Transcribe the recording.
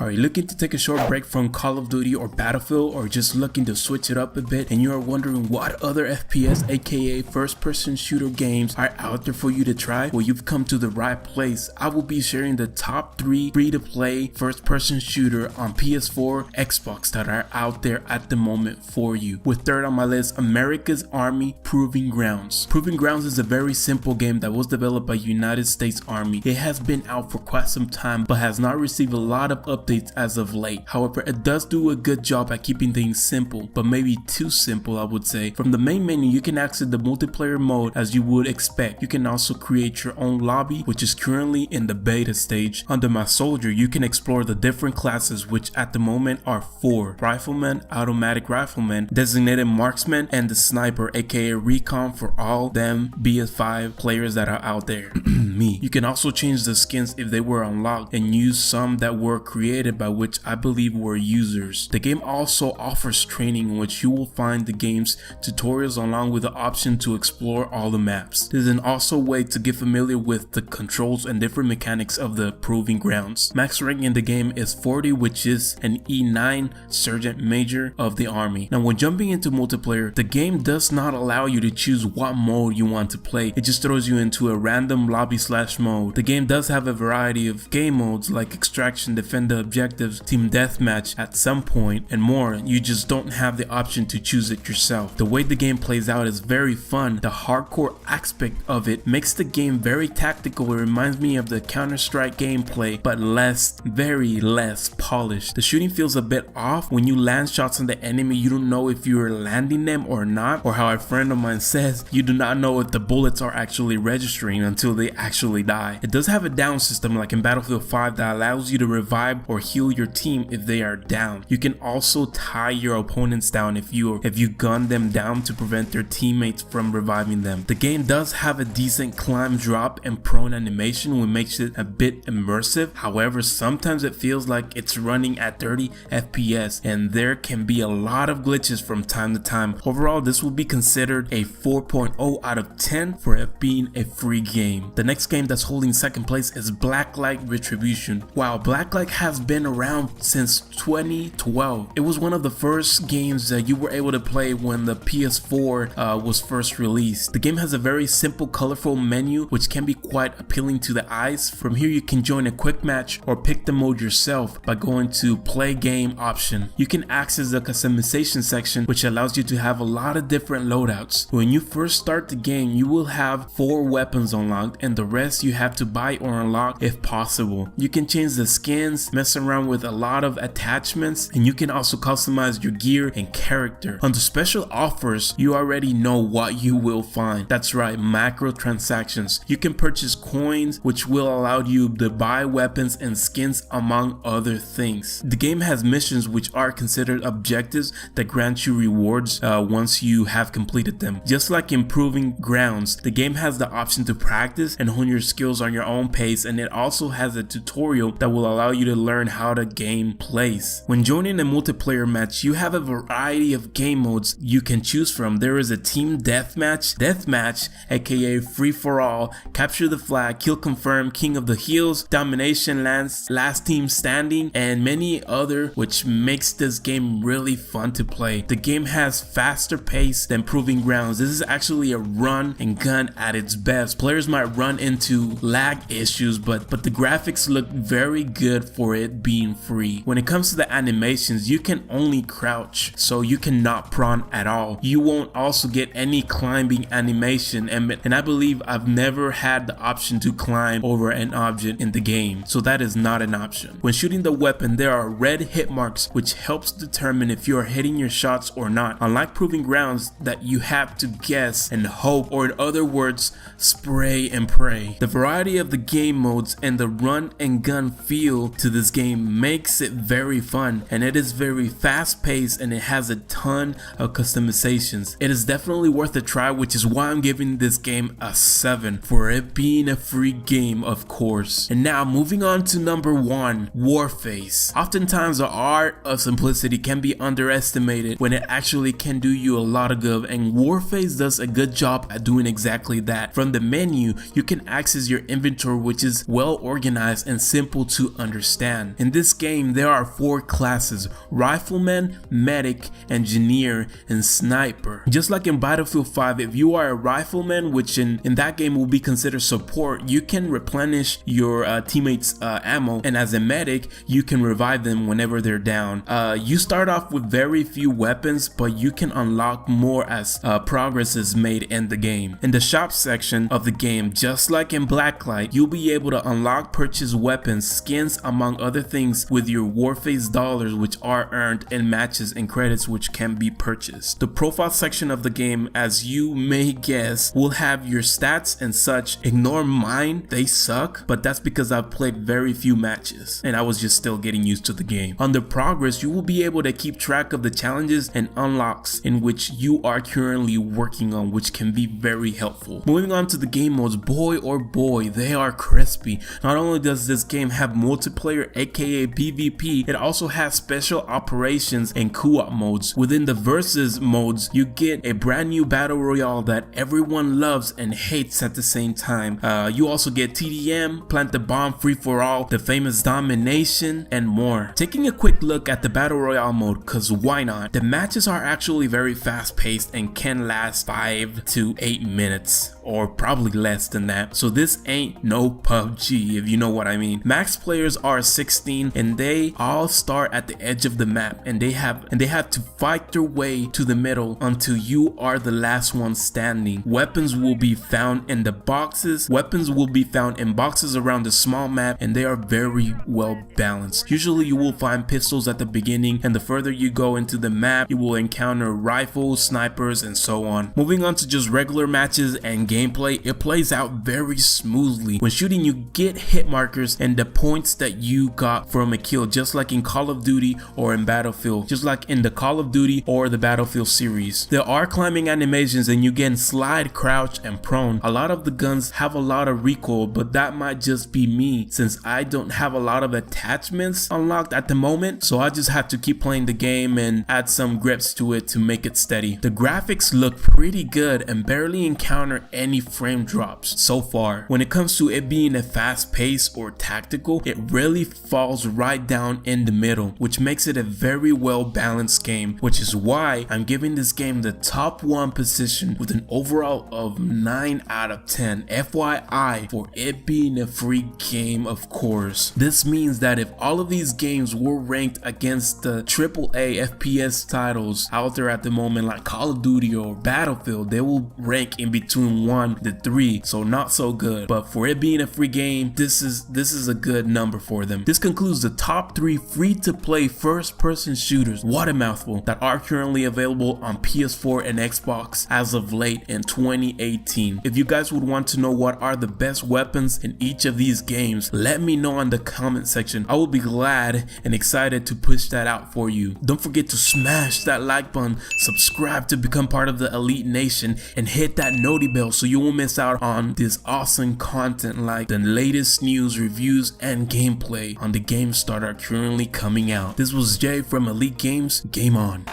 Are you looking to take a short break from Call of Duty or Battlefield, or just looking to switch it up a bit and you are wondering what other FPS aka first person shooter games are out there for you to try? Well, you've come to the right place. I will be sharing the top 3 free-to-play first person shooter on PS4, Xbox that are out there at the moment for you. With third on my list, America's Army Proving Grounds. Proving Grounds is a very simple game that was developed by United States Army. It has been out for quite some time but has not received a lot of updates as of late. However, it does do a good job at keeping things simple, but maybe too simple, I would say. From the main menu, you can access the multiplayer mode as you would expect. You can also create your own lobby, which is currently in the beta stage. Under my soldier, you can explore the different classes, which at the moment are 4: Rifleman, Automatic Rifleman, Designated Marksman, and the Sniper aka Recon for all them BS5 players that are out there. Me. You can also change the skins if they were unlocked and use some that were created by which I believe were users. The game also offers training in which you will find the game's tutorials along with the option to explore all the maps. This is also a way to get familiar with the controls and different mechanics of the Proving Grounds. Max rank in the game is 40, which is an E9 Sergeant Major of the Army. Now when jumping into multiplayer, the game does not allow you to choose what mode you want to play. It just throws you into a random lobby/mode. The game does have a variety of game modes like extraction, defend the objectives, team deathmatch at some point, and more. You just don't have the option to choose it yourself. The way the game plays out is very fun. The hardcore aspect of it makes the game very tactical. It reminds me of the Counter-Strike gameplay, but very less polished. The shooting feels a bit off. When you land shots on the enemy, you don't know if you're landing them or not, or how a friend of mine says, you do not know if the bullets are actually registering until they actually die. It does have a down system like in Battlefield 5 that allows you to revive or heal your team if they are down. You can also tie your opponents down if you gun them down to prevent their teammates from reviving them. The game does have a decent climb, drop, and prone animation, which makes it a bit immersive. However, sometimes it feels like it's running at 30 FPS and there can be a lot of glitches from time to time. Overall, this will be considered a 4.0 out of 10 for it being a free game. The next game that's holding second place is Blacklight Retribution. While Blacklight has been around since 2012, it was one of the first games that you were able to play when the PS4 was first released. The game has a very simple, colorful menu which can be quite appealing to the eyes. From here you can join a quick match or pick the mode yourself by going to play game option. You can access the customization section, which allows you to have a lot of different loadouts. When you first start the game, you will have 4 weapons unlocked and the rest you have to buy or unlock if possible. You can change the skins, mess around with a lot of attachments, and you can also customize your gear and character. Under special offers, you already know what you will find. That's right, microtransactions. You can purchase coins which will allow you to buy weapons and skins among other things. The game has missions which are considered objectives that grant you rewards once you have completed them. Just like in Proving Grounds, the game has the option to practice and hone your skills on your own pace, and it also has a tutorial that will allow you to learn how the game plays. When joining a multiplayer match, you have a variety of game modes you can choose from. There is a team deathmatch aka free for all, capture the flag, kill confirm, king of the hills, domination, last team standing, and many other, which makes this game really fun to play. The game has faster pace than Proving Grounds. This is actually a run and gun at its best. Players might run into lag issues, but the graphics look very good for it being free. When it comes to the animations, you can only crouch, so you cannot prawn at all. You won't also get any climbing animation, and I believe I've never had the option to climb over an object in the game, so that is not an option. When shooting the weapon, there are red hit marks which helps determine if you are hitting your shots or not, unlike Proving Grounds that you have to guess and hope, or in other words, spray and pray. The variety of the game modes and the run and gun feel to this game makes it very fun, and it is very fast paced and it has a ton of customizations. It is definitely worth a try, which is why I'm giving this game a 7 for it being a free game, of course. And now moving on to number 1, Warface. Oftentimes the art of simplicity can be underestimated when it actually can do you a lot of good, and Warface does a good job at doing exactly that. From the menu, you can access your inventory, which is well organized and simple to understand. In this game, there are 4 classes: Rifleman, Medic, Engineer, and Sniper. Just like in Battlefield 5, if you are a Rifleman, which in that game will be considered support, you can replenish your teammates' ammo, and as a Medic, you can revive them whenever they're down. You start off with very few weapons, but you can unlock more as progress is made in the game. In the shop section of the game, just like in Blacklight, you'll be able to unlock, purchase weapons, skins, among other things with your Warface dollars, which are earned in matches, and credits which can be purchased. The profile section of the game, as you may guess, will have your stats and such. Ignore mine, they suck, but that's because I've played very few matches and I was just still getting used to the game. Under progress, you will be able to keep track of the challenges and unlocks in which you are currently working on, which can be very helpful. Moving on to the game modes, boy oh boy, they are crispy. Not only does this game have multiplayer, aka PvP, it also has special operations and co-op modes. Within the versus modes, you get a brand new battle royale that everyone loves and hates at the same time. You also get TDM, Plant the Bomb, Free for All, the famous Domination, and more. Taking a quick look at the battle royale mode, cause why not? The matches are actually very fast paced and can last 5 to 8 minutes, or probably less than that. So this ain't no PUBG, if you know what I mean. Max players are 16 and they all start at the edge of the map, and they have to fight their way to the middle until you are the last one standing. Weapons will be found in the boxes. Weapons will be found in boxes around the small map, and they are very well balanced. Usually you will find pistols at the beginning, and the further you go into the map, you will encounter rifles, snipers, and so on. Moving on to just regular matches and gameplay, it plays out very smoothly. When shooting, you get hit markers and the points that you got from a kill, just like in Call of Duty or in Battlefield, just like in the Call of Duty or the Battlefield series. There are climbing animations and you can slide, crouch, and prone. A lot of the guns have a lot of recoil, but that might just be me since I don't have a lot of attachments unlocked at the moment, so I just have to keep playing the game and add some grips to it to make it steady. The graphics look pretty good and barely encounter any frame drops so far. When it comes to it being a fast pace or tactical, it really falls right down in the middle, which makes it a very well balanced game, which is why I'm giving this game the top 1 position with an overall of 9 out of 10. FYI, for it being a free game, of course. This means that if all of these games were ranked against the AAA FPS titles out there at the moment, like Call of Duty or Battlefield, they will rank in between 1 to 3, so not so good. But for it being a free game, this is a good number for them. This concludes the top 3 free-to-play first-person shooters, what a mouthful, that are currently available on PS4 and Xbox as of late in 2018. If you guys would want to know what are the best weapons in each of these games, let me know in the comment section. I will be glad and excited to push that out for you. Don't forget to smash that like button, subscribe to become part of the Elite Nation, and hit that noti bell so you won't miss out on this awesome content like the latest news, reviews, and gameplay on the games that are currently coming out. This was Jay from Elite Games. Game on.